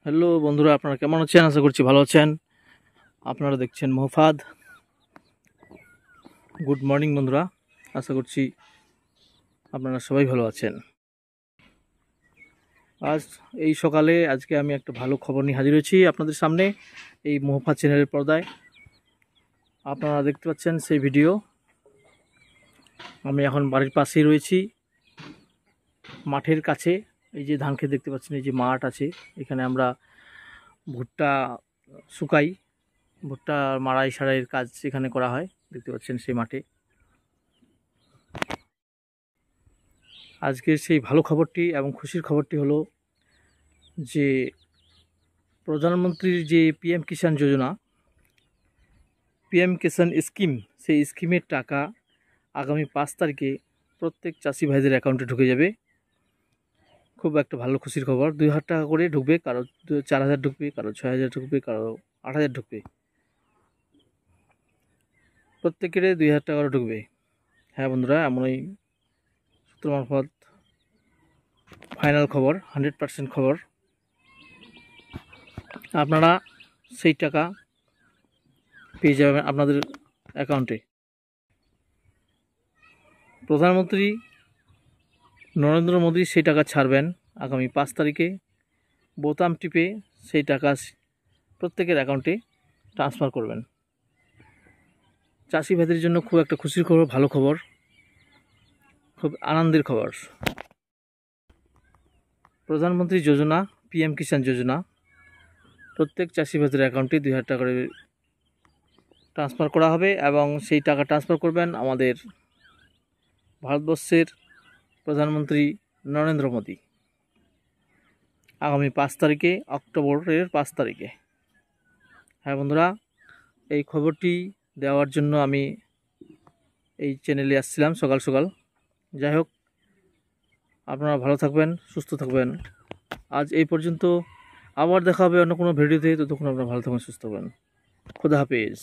Hello বন্ধুরা, আপনারা কেমন আছেন? আশা করছি ভালো আছেন। আপনারা দেখছেন মোহাফাদ। গুড মর্নিং বন্ধুরা, আশা করছি আপনারা সবাই ভালো আছেন। এই সকালে আজকে আমি একটা ভালো খবর নিয়ে হাজির হয়েছি আপনাদের সামনে এই মোহাফাদ চ্যানেলের পর্দায়। আপনারা দেখতে পাচ্ছেন সেই ভিডিও। আমি এখন বাড়ির পাশেই রয়েছি, মাঠের কাছে। এই যে ধান ক্ষেত দেখতে পাচ্ছেন, এই যে মাঠ আছে, এখানে আমরা ভুট্টা শুকাই, ভুট্টা মাড়াই সারাইয়ের কাজ এখানে করা হয়। দেখতে পাচ্ছেন সেই মাঠে। আজকের সেই ভালো খবরটি এবং খুশির খবরটি হলো যে প্রধানমন্ত্রীর যে পিএম কিষাণ যোজনা, পিএম কিষাণ স্কিম, সেই স্কিমের টাকা আগামী 5 তারিখে প্রত্যেক চাষি ভাইদের অ্যাকাউন্টে ঢুকে যাবে। খুব একটা ভালো খুশির খবর। 2,000 টাকা করে ঢুকবে, কারো 4,000 ঢুকবে, কারো 6,000 ঢুকবে, কারো 8,000 ঢুকবে। প্রত্যেকের 2,000 টাকা করে ঢুকবে। হ্যাঁ বন্ধুরা, এমনই সূত্র মারফত ফাইনাল খবর, 100% খবর। আপনারা সেই টাকা পেয়ে যাবেন আপনাদের অ্যাকাউন্টে। প্রধানমন্ত্রী নরেন্দ্র মোদী সেই টাকা ছাড়বেন আগামী 5 তারিখে। বোতাম টিপে সেই টাকা প্রত্যেকের অ্যাকাউন্টে ট্রান্সফার করবেন। চাষি ভাইদের জন্য খুব একটা খুশির খবর, ভালো খবর, খুব আনন্দের খবর। প্রধানমন্ত্রী যোজনা, পিএম কিষাণ যোজনা, প্রত্যেক চাষি ভাইদের অ্যাকাউন্টে 2,000 টাকা করে ট্রান্সফার করা হবে এবং সেই টাকা ট্রান্সফার করবেন আমাদের ভারতবর্ষের প্রধানমন্ত্রী নরেন্দ্র মোদী আগামী 5 তারিখে, অক্টোবরের 5 তারিখে। হ্যাঁ বন্ধুরা, এই খবরটি দেওয়ার জন্য আমি এই চ্যানেলে আসছিলাম সকাল সকাল। যাই হোক, আপনারা ভালো থাকবেন, সুস্থ থাকবেন। আজ এই পর্যন্ত। আবার দেখা হবে অন্য কোনো ভিডিওতে। ততক্ষণ আপনারা ভালো থাকবেন, সুস্থ থাকবেন। খোদা হাফেজ।